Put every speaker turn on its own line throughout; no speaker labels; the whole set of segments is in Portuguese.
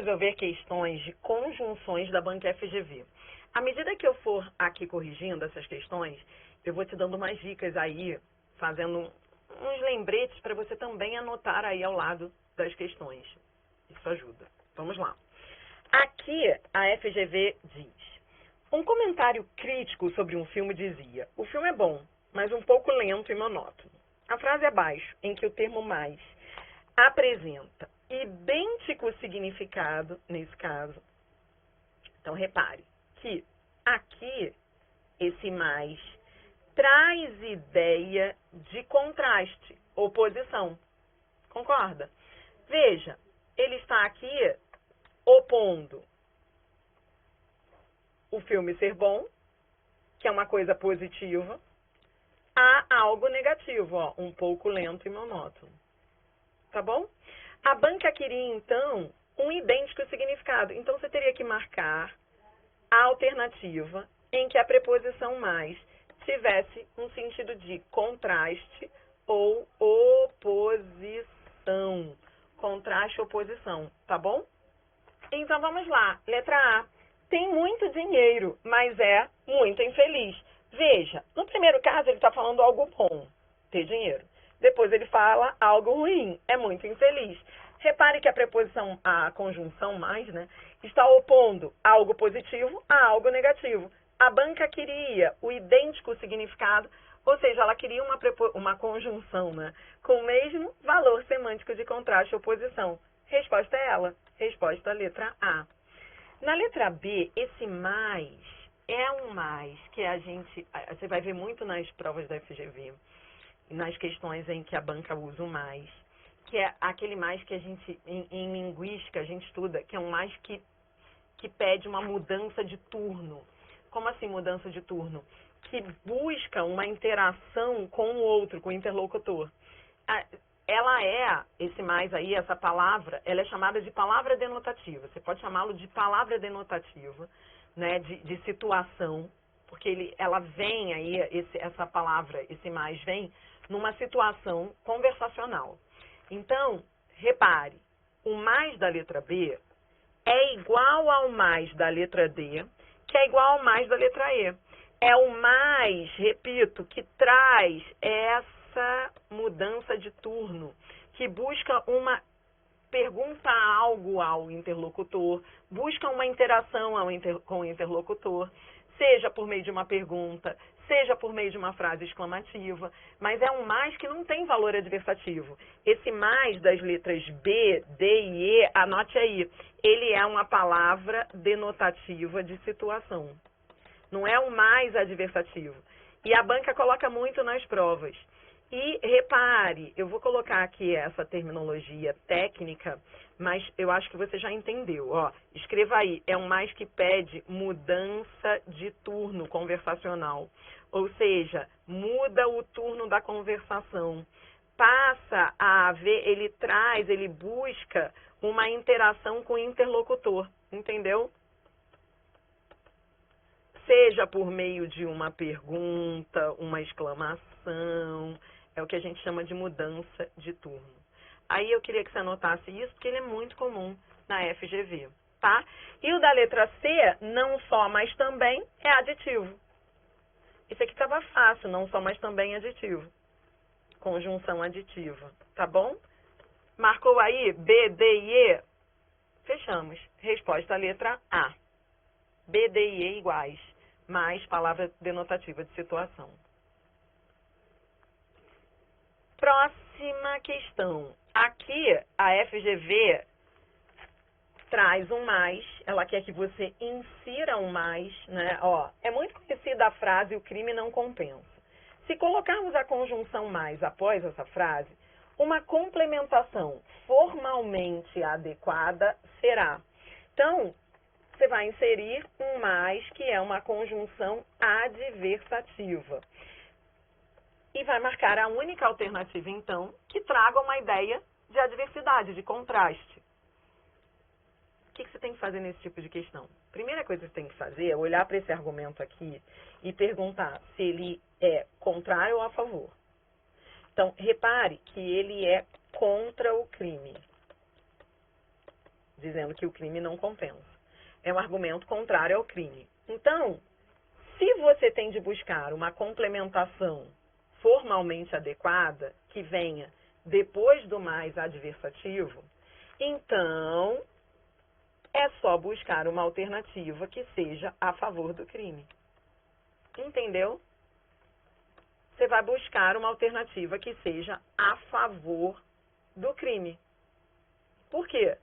resolver questões de conjunções da banca FGV. À medida que eu for aqui corrigindo essas questões, eu vou te dando umas dicas aí, fazendo uns lembretes para você também anotar aí ao lado das questões. Isso ajuda. Vamos lá. Aqui a FGV diz: um comentário crítico sobre um filme dizia: o filme é bom, mas um pouco lento e monótono. A frase abaixo, em que o termo mais apresenta idêntico significado nesse caso. Então, repare que aqui esse mais traz ideia de contraste, oposição. Concorda? Veja, ele está aqui opondo o filme ser bom, que é uma coisa positiva, a algo negativo, ó, um pouco lento e monótono. Tá bom? A banca queria, então, um idêntico significado. Então, você teria que marcar a alternativa em que a preposição mais tivesse um sentido de contraste ou oposição. Contraste, oposição, tá bom? Então, vamos lá. Letra A. Tem muito dinheiro, mas é muito infeliz. Veja, no primeiro caso ele está falando algo bom, ter dinheiro. Depois ele fala algo ruim, é muito infeliz. Repare que a preposição, a conjunção mais, né, está opondo algo positivo a algo negativo. A banca queria o idêntico significado, ou seja, ela queria uma conjunção, né, com o mesmo valor semântico de contraste e oposição. Resposta é ela. Resposta letra A. Na letra B, esse mais é um mais que você vai ver muito nas provas da FGV, nas questões em que a banca usa o mais, que é aquele mais que a gente, em linguística, a gente estuda, que é um mais que pede uma mudança de turno. Como assim mudança de turno? Que busca uma interação com o outro, com o interlocutor. Esse mais aí, essa palavra, ela é chamada de palavra denotativa. Você pode chamá-lo de palavra denotativa, né, de situação, porque ela vem aí, essa palavra, esse mais vem numa situação conversacional. Então, repare, o mais da letra B é igual ao mais da letra D, que é igual ao mais da letra E. É o mais, repito, que traz essa mudança de turno, que busca uma pergunta algo ao interlocutor, busca uma interação com o interlocutor, seja por meio de uma pergunta, seja por meio de uma frase exclamativa, mas é um mais que não tem valor adversativo. Esse mais das letras B, D e E, anote aí, ele é uma palavra denotativa de situação. Não é um mais adversativo. E a banca coloca muito nas provas. E repare, eu vou colocar aqui essa terminologia técnica, mas eu acho que você já entendeu. Ó, escreva aí, é um mais que pede mudança de turno conversacional. Ou seja, muda o turno da conversação. Passa a haver, ele busca uma interação com o interlocutor. Entendeu? Seja por meio de uma pergunta, uma exclamação, é o que a gente chama de mudança de turno. Aí eu queria que você anotasse isso, porque ele é muito comum na FGV, tá? E o da letra C, não só, mas também, é aditivo. Isso aqui estava fácil, não só, mas também é aditivo. Conjunção aditiva, tá bom? Marcou aí B, D e E? Fechamos. Resposta letra A. B, D e E iguais, mais palavra denotativa de situação. Próxima questão. Aqui a FGV traz um mais, ela quer que você insira um mais, né? Ó, é muito conhecida a frase, o crime não compensa. Se colocarmos a conjunção mais após essa frase, uma complementação formalmente adequada será. Então, você vai inserir um mais, que é uma conjunção adversativa. E vai marcar a única alternativa, então, que traga uma ideia de adversidade, de contraste. O que você tem que fazer nesse tipo de questão? Primeira coisa que você tem que fazer é olhar para esse argumento aqui e perguntar se ele é contrário ou a favor. Então, repare que ele é contra o crime. dizendo que o crime não compensa. É um argumento contrário ao crime. Então, se você tem de buscar uma complementação formalmente adequada, que venha depois do mais adversativo, então é só buscar uma alternativa que seja a favor do crime. Entendeu? Você vai buscar uma alternativa que seja a favor do crime. Por quê?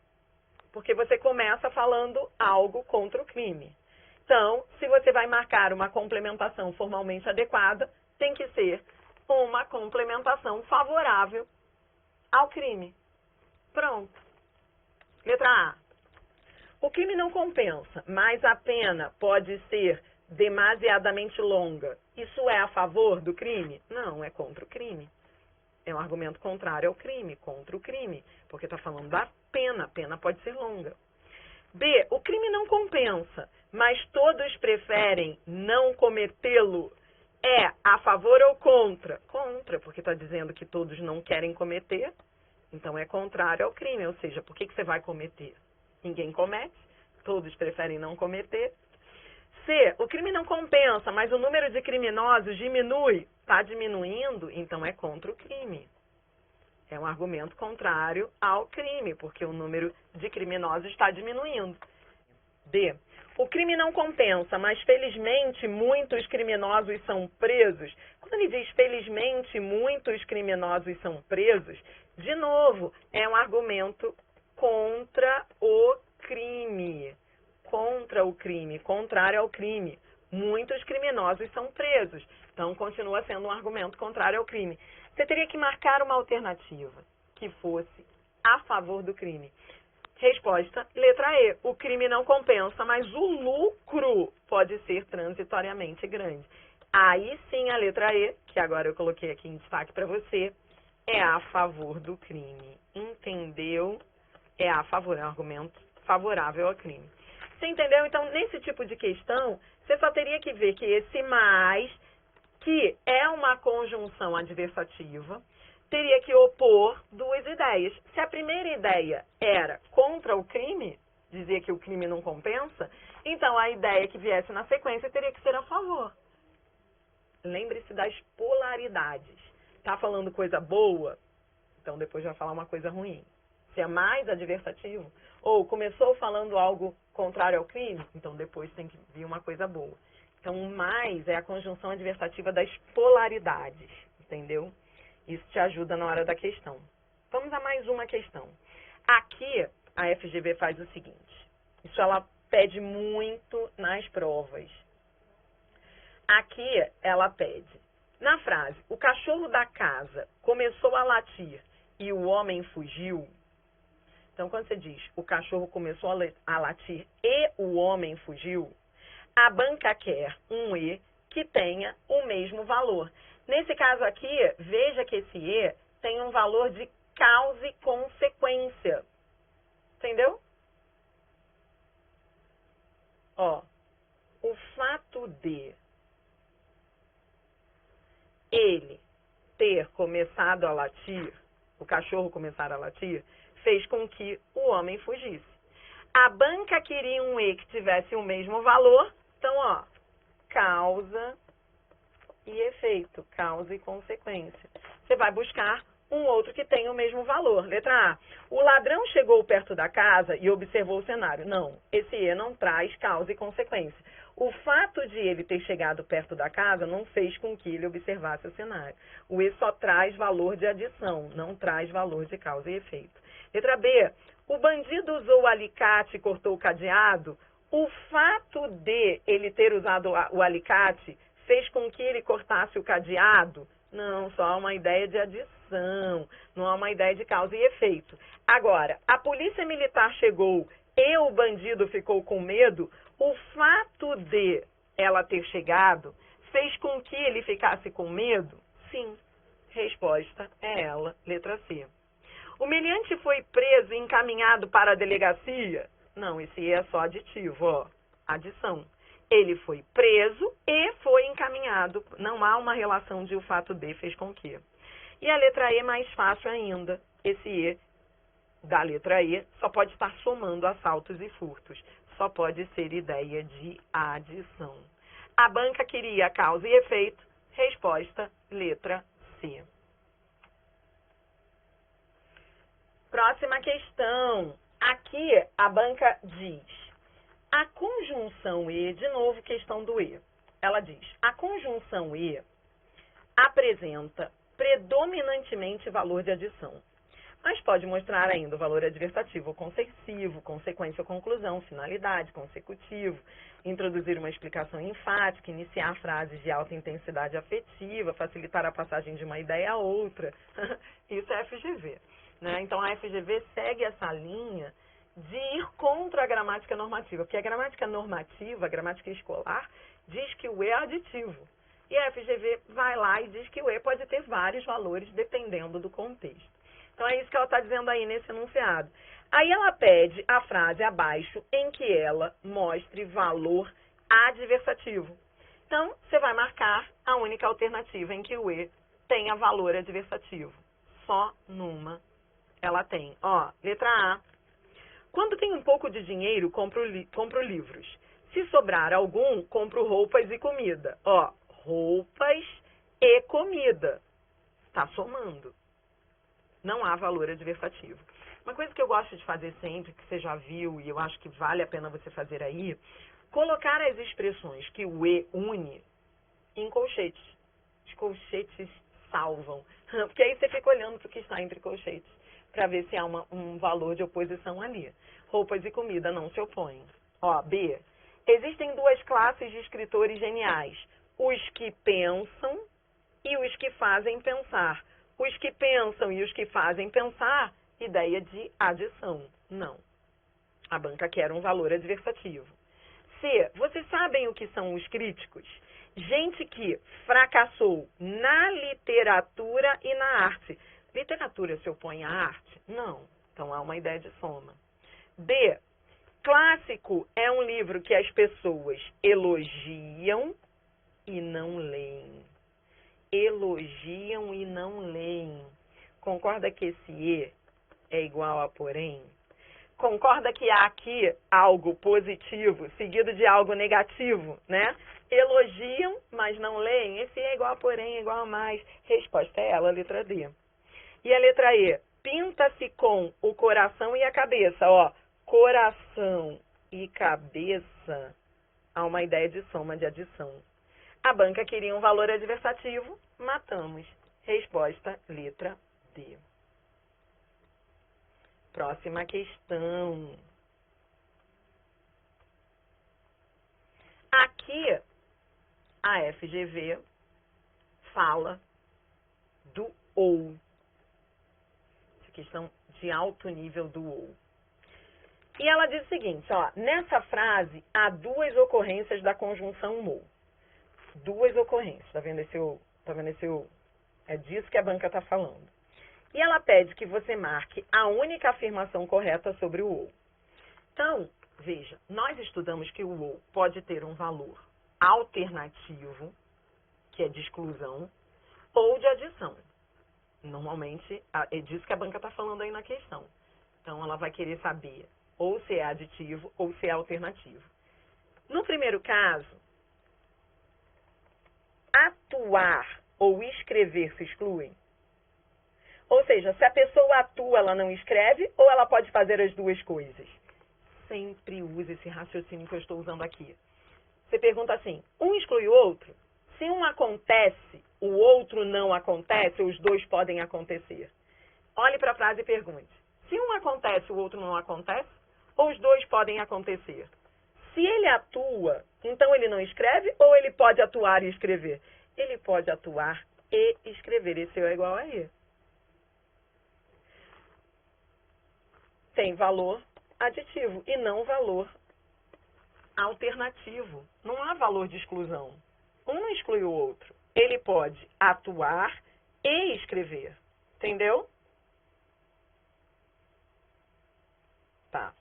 Porque você começa falando algo contra o crime. Então, se você vai marcar uma complementação formalmente adequada, tem que ser uma complementação favorável ao crime. Pronto. Letra A. O crime não compensa, mas a pena pode ser demasiadamente longa. Isso é a favor do crime? Não, é contra o crime. É um argumento contrário ao crime, contra o crime, porque está falando da pena. A pena pode ser longa. B. O crime não compensa, mas todos preferem não cometê-lo. É a favor ou contra? Contra, porque está dizendo que todos não querem cometer, então é contrário ao crime. Ou seja, por que você vai cometer? Ninguém comete, todos preferem não cometer. C. O crime não compensa, mas o número de criminosos diminui. Está diminuindo, então é contra o crime. É um argumento contrário ao crime, porque o número de criminosos está diminuindo. D. O crime não compensa, mas felizmente muitos criminosos são presos. Quando ele diz felizmente muitos criminosos são presos, de novo, é um argumento contra o crime. Contra o crime, contrário ao crime. Muitos criminosos são presos. Então, continua sendo um argumento contrário ao crime. Você teria que marcar uma alternativa que fosse a favor do crime. Resposta, letra E. O crime não compensa, mas o lucro pode ser transitoriamente grande. Aí sim a letra E, que agora eu coloquei aqui em destaque para você, é a favor do crime. Entendeu? É a favor, é um argumento favorável ao crime. Você entendeu? Então, nesse tipo de questão, você só teria que ver que esse mais, que é uma conjunção adversativa, teria que opor duas ideias. Se a primeira ideia era contra o crime, dizer que o crime não compensa, então a ideia que viesse na sequência teria que ser a favor. Lembre-se das polaridades. Está falando coisa boa, então depois vai falar uma coisa ruim. Se é mais adversativo, ou começou falando algo contrário ao crime, então depois tem que vir uma coisa boa. Então, o mais é a conjunção adversativa das polaridades, entendeu? Isso te ajuda na hora da questão. Vamos a mais uma questão. Aqui, a FGV faz o seguinte. Isso ela pede muito nas provas. Aqui, ela pede. Na frase, o cachorro da casa começou a latir e o homem fugiu. Então, quando você diz o cachorro começou a latir e o homem fugiu, a banca quer um E que tenha o mesmo valor. Nesse caso aqui, veja que esse E tem um valor de causa e consequência. Entendeu? Ó, o fato de ele ter começado a latir, o cachorro começar a latir, fez com que o homem fugisse. A banca queria um E que tivesse o mesmo valor, então, ó, causa e efeito, causa e consequência. Você vai buscar um outro que tenha o mesmo valor. Letra A. O ladrão chegou perto da casa e observou o cenário. Não, esse E não traz causa e consequência. O fato de ele ter chegado perto da casa não fez com que ele observasse o cenário. O E só traz valor de adição, não traz valor de causa e efeito. Letra B. O bandido usou o alicate e cortou o cadeado. O fato de ele ter usado o alicate fez com que ele cortasse o cadeado? Não, só há uma ideia de adição, não há uma ideia de causa e efeito. Agora, a polícia militar chegou e o bandido ficou com medo. O fato de ela ter chegado fez com que ele ficasse com medo? Sim. Resposta é ela, letra C. O meliante foi preso e encaminhado para a delegacia? Não, esse é só aditivo, ó, adição. Ele foi preso e foi encaminhado. Não há uma relação de o fato de fez com que. E a letra E mais fácil ainda. Esse E da letra E só pode estar somando assaltos e furtos. Só pode ser ideia de adição. A banca queria causa e efeito. Resposta, letra C. Próxima questão. Aqui a banca diz, a conjunção E, de novo questão do E. Ela diz, a conjunção E apresenta predominantemente valor de adição, mas pode mostrar ainda o valor adversativo ou concessivo, consequência ou conclusão, finalidade, consecutivo, introduzir uma explicação enfática, iniciar frases de alta intensidade afetiva, facilitar a passagem de uma ideia a outra. Isso é FGV, né? Então, a FGV segue essa linha de ir contra a gramática normativa, porque a gramática normativa, a gramática escolar, diz que o E é aditivo. E a FGV vai lá e diz que o E pode ter vários valores dependendo do contexto. Então, é isso que ela está dizendo aí nesse enunciado. Aí ela pede a frase abaixo em que ela mostre valor adversativo. Então, você vai marcar a única alternativa em que o E tenha valor adversativo. Só numa ela tem. Ó, letra A. Quando tem um pouco de dinheiro, compro livros. Se sobrar algum, compro roupas e comida. Ó, roupas e comida. Está somando. Não há valor adversativo. Uma coisa que eu gosto de fazer sempre, que você já viu, e eu acho que vale a pena você fazer aí, colocar as expressões que o E une em colchetes. Os colchetes salvam. Porque aí você fica olhando para o que está entre colchetes, para ver se há um valor de oposição ali. Roupas e comida não se opõem. Ó, B. Existem duas classes de escritores geniais. Os que pensam e os que fazem pensar. Os que pensam e os que fazem pensar, ideia de adição. Não. A banca quer um valor adversativo. C. Vocês sabem o que são os críticos? Gente que fracassou na literatura e na arte. Literatura se opõe à arte? Não. Então, há uma ideia de soma. D. Clássico é um livro que as pessoas elogiam e não leem. Elogiam e não leem. Concorda que esse E é igual a porém? Concorda que há aqui algo positivo seguido de algo negativo, né? Elogiam, mas não leem. Esse E é igual a porém, é igual a mais. Resposta é ela, letra D. E a letra E? Pinta-se com o coração e a cabeça. Ó, coração e cabeça, há uma ideia de soma, de adição. A banca queria um valor adversativo, matamos. Resposta, letra D. Próxima questão. Aqui, a FGV fala do OU. Essa questão de alto nível do OU. E ela diz o seguinte, ó, nessa frase há duas ocorrências da conjunção OU. Duas ocorrências, tá vendo esse OU? Tá vendo esse OU? É disso que a banca está falando. E ela pede que você marque a única afirmação correta sobre o OU. Então, veja, nós estudamos que o OU pode ter um valor alternativo, que é de exclusão, ou de adição. Normalmente, é disso que a banca está falando aí na questão. Então, ela vai querer saber ou se é aditivo ou se é alternativo. No primeiro caso, atuar ou escrever se excluem. Ou seja, se a pessoa atua, ela não escreve, ou ela pode fazer as duas coisas. Sempre use esse raciocínio que eu estou usando aqui. Você pergunta assim, um exclui o outro? Se um acontece, o outro não acontece, ou os dois podem acontecer? Olhe para a frase e pergunte, se um acontece, o outro não acontece, ou os dois podem acontecer? Se ele atua, então ele não escreve, ou ele pode atuar e escrever? Ele pode atuar e escrever, esse é igual a E. Tem valor aditivo e não valor alternativo. Não há valor de exclusão. Um não exclui o outro. Ele pode atuar e escrever. Entendeu? Tá.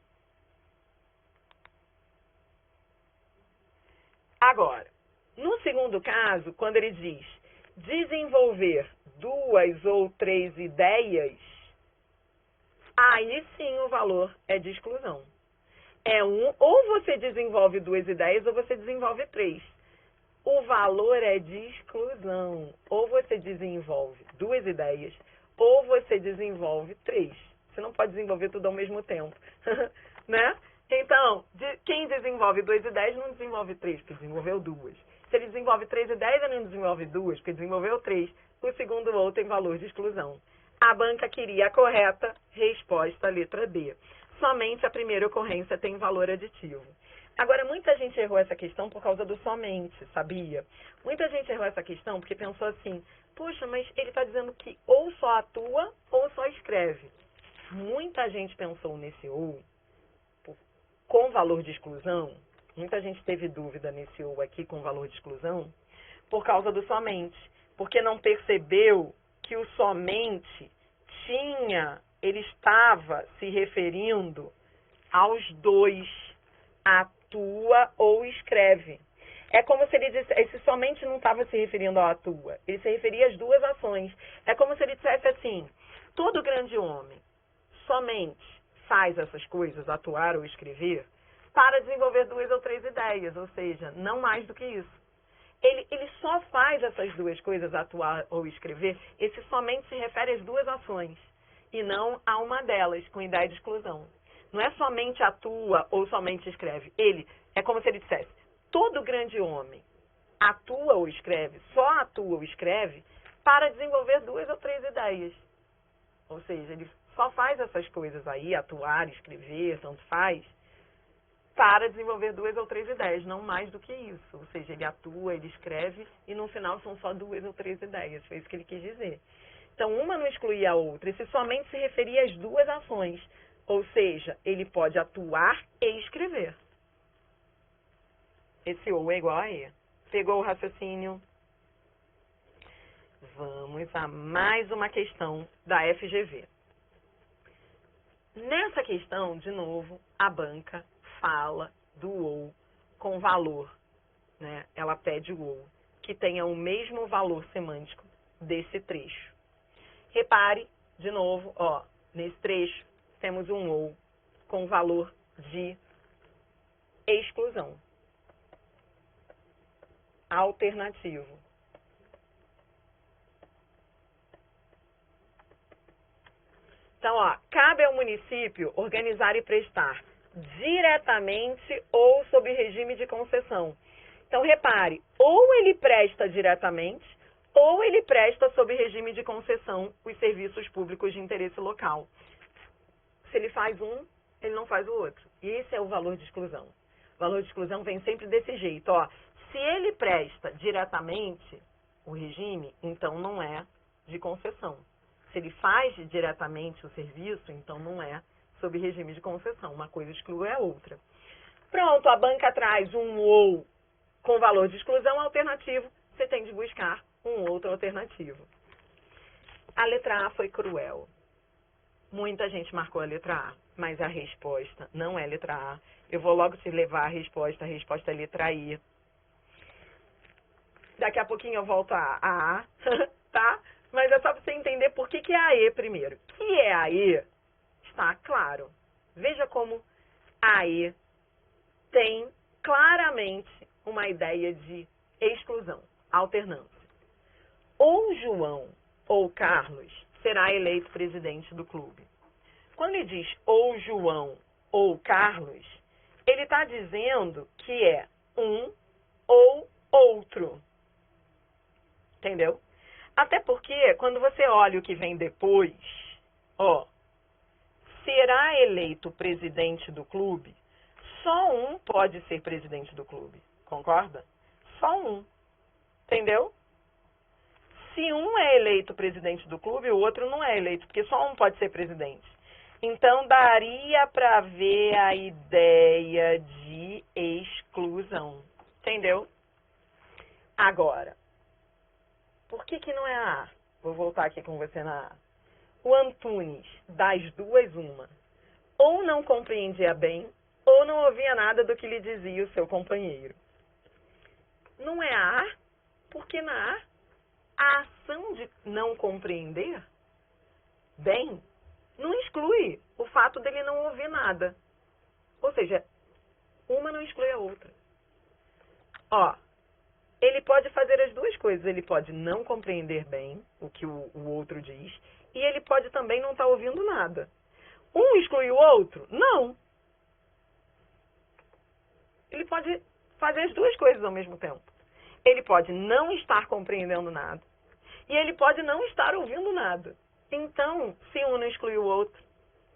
Agora, no segundo caso, quando ele diz desenvolver duas ou três ideias, aí sim o valor é de exclusão. Ou você desenvolve duas ideias ou você desenvolve três. O valor é de exclusão. Ou você desenvolve duas ideias ou você desenvolve três. Você não pode desenvolver tudo ao mesmo tempo, né? Então, quem desenvolve duas ideias não desenvolve três, porque desenvolveu duas. Se ele desenvolve três ideias, ele não desenvolve duas, porque desenvolveu três. O segundo ou tem valor de exclusão. A banca queria a correta resposta, letra B. Somente a primeira ocorrência tem valor aditivo. Agora, muita gente errou essa questão por causa do somente, sabia? Muita gente errou essa questão porque pensou assim, puxa, mas ele está dizendo que ou só atua ou só escreve. Muita gente pensou nesse ou com valor de exclusão, muita gente teve dúvida nesse ou aqui com valor de exclusão, por causa do somente, porque não percebeu que o somente ele estava se referindo aos dois, atua ou escreve. É como se ele dissesse, esse somente não estava se referindo ao atua, ele se referia às duas ações. É como se ele dissesse assim, todo grande homem somente faz essas coisas, atuar ou escrever, para desenvolver duas ou três ideias, ou seja, não mais do que isso. Ele só faz essas duas coisas, atuar ou escrever, esse somente se refere às duas ações, e não a uma delas, com ideia de exclusão. Não é somente atua ou somente escreve. É como se ele dissesse, todo grande homem atua ou escreve, só atua ou escreve, para desenvolver duas ou três ideias. Ou seja, ele só faz essas coisas aí, atuar, escrever, tanto faz, para desenvolver duas ou três ideias, não mais do que isso. Ou seja, ele atua, ele escreve e no final são só duas ou três ideias. Foi isso que ele quis dizer. Então, uma não excluía a outra. Esse somente se referia às duas ações. Ou seja, ele pode atuar e escrever. Esse ou é igual a E. Pegou o raciocínio? Vamos a mais uma questão da FGV. Nessa questão, de novo, a banca fala do ou com valor, né? Ela pede o ou que tenha o mesmo valor semântico desse trecho. Repare, de novo, ó, nesse trecho temos um ou com valor de exclusão. Alternativo. Então, ó, cabe ao município organizar e prestar diretamente ou sob regime de concessão. Então, repare, ou ele presta diretamente, ou ele presta sob regime de concessão os serviços públicos de interesse local. Se ele faz um, ele não faz o outro. E esse é o valor de exclusão. O valor de exclusão vem sempre desse jeito, ó. Se ele presta diretamente o regime, então não é de concessão. Se ele faz diretamente o serviço, então não é sob regime de concessão. Uma coisa exclui a outra. Pronto, a banca traz um ou com valor de exclusão alternativo. Você tem de buscar um outro alternativo. A letra A foi cruel. Muita gente marcou a letra A, mas a resposta não é letra A. Eu vou logo te levar a resposta é letra I. Daqui a pouquinho eu volto a A, tá? Mas é só para você entender por que é a E primeiro. Que é a E, está claro. Veja como a E tem claramente uma ideia de exclusão, alternância. Ou João ou Carlos será eleito presidente do clube. Quando ele diz ou João ou Carlos, ele está dizendo que é um ou outro. Entendeu? Até porque, quando você olha o que vem depois, ó, será eleito presidente do clube, só um pode ser presidente do clube. Concorda? Só um. Entendeu? Se um é eleito presidente do clube, o outro não é eleito, porque só um pode ser presidente. Então, daria para ver a ideia de exclusão. Entendeu? Agora, por que não é a A? Vou voltar aqui com você na A. O Antunes, das duas, uma. Ou não compreendia bem, ou não ouvia nada do que lhe dizia o seu companheiro. Não é a A, porque na A ação de não compreender bem não exclui fato dele não ouvir nada. Ou seja, uma não exclui a outra. Ó, ele pode fazer as duas coisas. Ele pode não compreender bem o que o outro diz e ele pode também não estar ouvindo nada. Um exclui o outro? Não. Ele pode fazer as duas coisas ao mesmo tempo. Ele pode não estar compreendendo nada e ele pode não estar ouvindo nada. Então, se um não exclui o outro,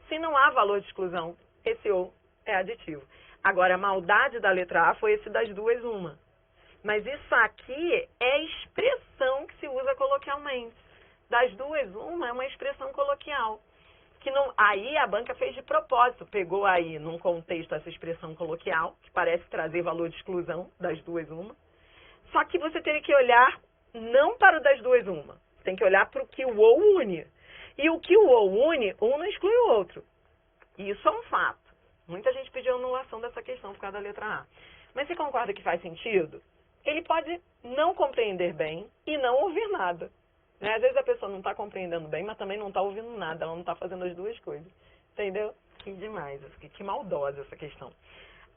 se não há valor de exclusão, esse ou é aditivo. Agora, a maldade da letra A foi esse das duas uma. Mas isso aqui é expressão que se usa coloquialmente. Das duas uma é uma expressão coloquial. Que não, aí a banca fez de propósito, pegou aí num contexto essa expressão coloquial, que parece trazer valor de exclusão, das duas uma. Só que você teria que olhar não para o das duas uma, você tem que olhar para o que o ou une. E o que o ou une, um não exclui o outro. E isso é um fato. Muita gente pediu anulação dessa questão por causa da letra A. Mas você concorda que faz sentido? Ele pode não compreender bem e não ouvir nada. Né? Às vezes a pessoa não está compreendendo bem, mas também não está ouvindo nada. Ela não está fazendo as duas coisas. Entendeu? Que demais. Que maldosa essa questão.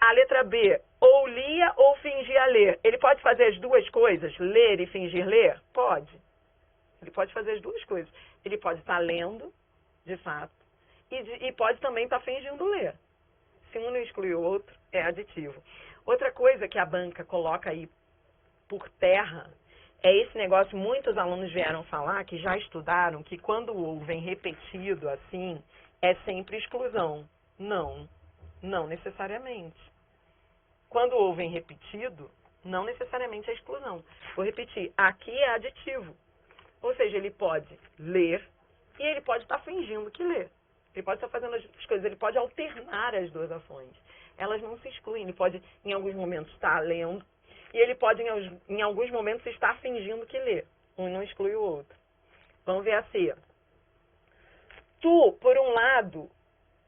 A letra B, ou lia ou fingia ler. Ele pode fazer as duas coisas? Ler e fingir ler? Pode. Ele pode fazer as duas coisas. Ele pode estar lendo, de fato, e pode também estar fingindo ler. Se um não exclui o outro, é aditivo. Outra coisa que a banca coloca aí por terra é esse negócio, muitos alunos vieram falar, que já estudaram, que quando o ou vem repetido assim, é sempre exclusão. Não, não necessariamente. Quando o ou vem repetido, não necessariamente é exclusão. Vou repetir, aqui é aditivo. Ou seja, ele pode ler e ele pode estar fingindo que lê. Ele pode estar fazendo as duas coisas, ele pode alternar as duas ações. Elas não se excluem, ele pode em alguns momentos estar lendo e ele pode em alguns momentos estar fingindo que lê. Um não exclui o outro. Vamos ver a C. Tu, por um lado,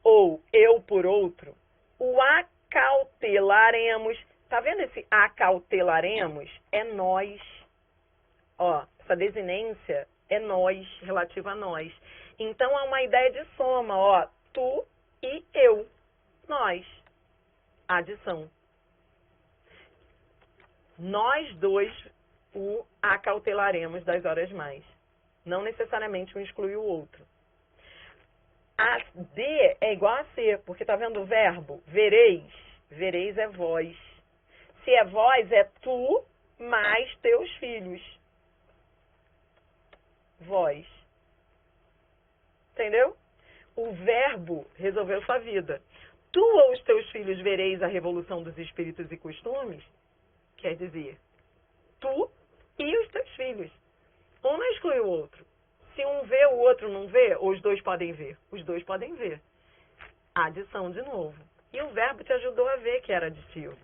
ou eu por outro, o acautelaremos. Tá vendo esse acautelaremos? É nós. Ó, essa desinência é nós, relativa a nós. Então, é uma ideia de soma, ó, tu e eu, nós, adição. Nós dois o acautelaremos das horas mais. Não necessariamente um exclui o outro. A D é igual a C, porque tá vendo o verbo? Vereis. Vereis é vós. Se é vós, é tu mais teus filhos. Vós. Entendeu? O verbo resolveu sua vida. Tu ou os teus filhos vereis a revolução dos espíritos e costumes? Quer dizer, tu e os teus filhos. Um não exclui o outro. Se um vê, o outro não vê, ou os dois podem ver? Os dois podem ver. Adição de novo. E o verbo te ajudou a ver que era aditivo.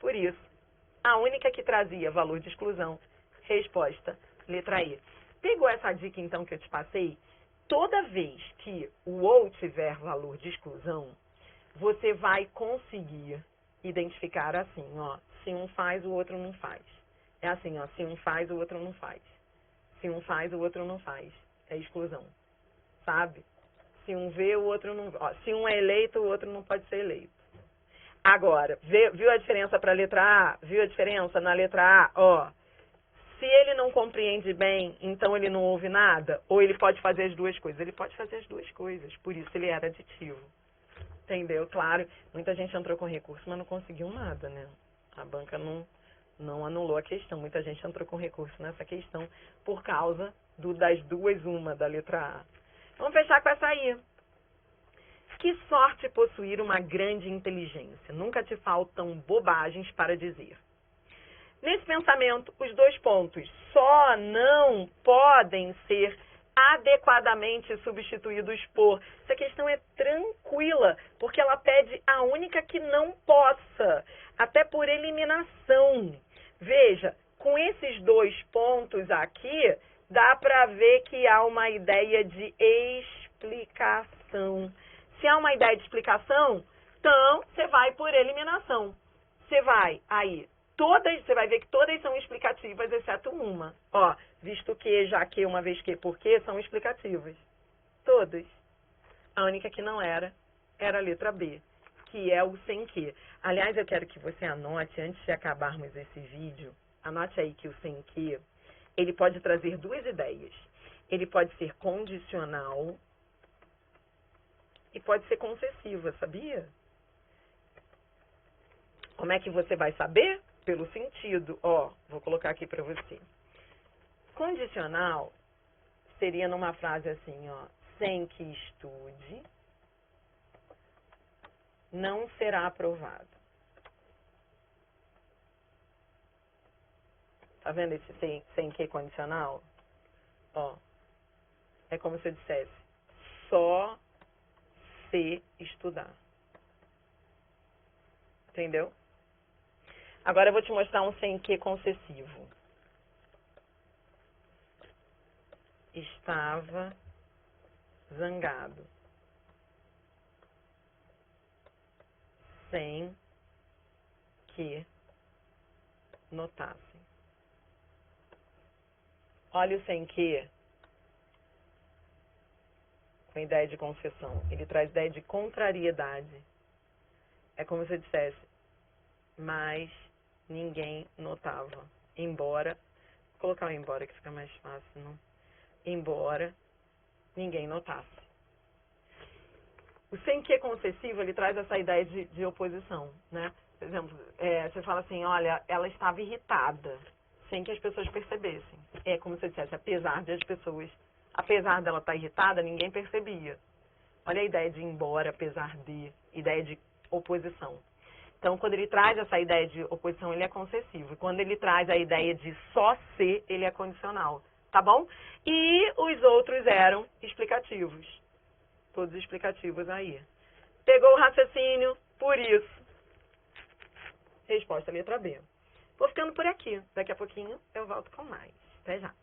Por isso, a única que trazia valor de exclusão, resposta, letra E. Pegou essa dica, então, que eu te passei? Toda vez que o ou tiver valor de exclusão, você vai conseguir identificar assim, ó. Se um faz, o outro não faz. É assim, ó. Se um faz, o outro não faz. Se um faz, o outro não faz. É exclusão. Sabe? Se um vê, o outro não... Ó, se um é eleito, o outro não pode ser eleito. Agora, viu a diferença para a letra A? Viu a diferença na letra A? Ó. Se ele não compreende bem, então ele não ouve nada? Ou ele pode fazer as duas coisas? Ele pode fazer as duas coisas, por isso ele era aditivo. Entendeu? Claro, muita gente entrou com recurso, mas não conseguiu nada, né? A banca não anulou a questão. Muita gente entrou com recurso nessa questão por causa das duas uma da letra A. Vamos fechar com essa aí. Que sorte possuir uma grande inteligência. Nunca te faltam bobagens para dizer. Nesse pensamento, os dois pontos só não podem ser adequadamente substituídos por. Essa questão é tranquila, porque ela pede a única que não possa, até por eliminação. Veja, com esses dois pontos aqui, dá para ver que há uma ideia de explicação. Se há uma ideia de explicação, então você vai por eliminação. Você vai aí. Você vai ver que todas são explicativas, exceto uma. Ó, visto que, já que, uma vez que, porque, são explicativas. Todas. A única que não era a letra B, que é o sem que. Aliás, eu quero que você anote, antes de acabarmos esse vídeo, anote aí que o sem que, ele pode trazer duas ideias. Ele pode ser condicional e pode ser concessiva, sabia? Como é que você vai saber? Pelo sentido. Ó, vou colocar aqui para você. Condicional seria numa frase assim, ó, sem que estude, não será aprovado. Tá vendo esse sem que condicional? Ó, é como se eu dissesse, só se estudar. Entendeu? Agora eu vou te mostrar um sem que concessivo. Estava zangado. Sem que notassem. Olha o sem que com ideia de concessão. Ele traz ideia de contrariedade. É como se eu dissesse, mas ninguém notava. Embora, vou colocar o embora que fica mais fácil, não? Embora ninguém notasse. O sem que concessivo, ele traz essa ideia de oposição, né? Por exemplo, você fala assim, olha, ela estava irritada, sem que as pessoas percebessem. É como se eu dissesse, apesar dela estar irritada, ninguém percebia. Olha a ideia de embora, apesar de, ideia de oposição. Então, quando ele traz essa ideia de oposição, ele é concessivo. E quando ele traz a ideia de só ser, ele é condicional. Tá bom? E os outros eram explicativos. Todos explicativos aí. Pegou o raciocínio? Por isso. Resposta letra B. Vou ficando por aqui. Daqui a pouquinho eu volto com mais. Até já.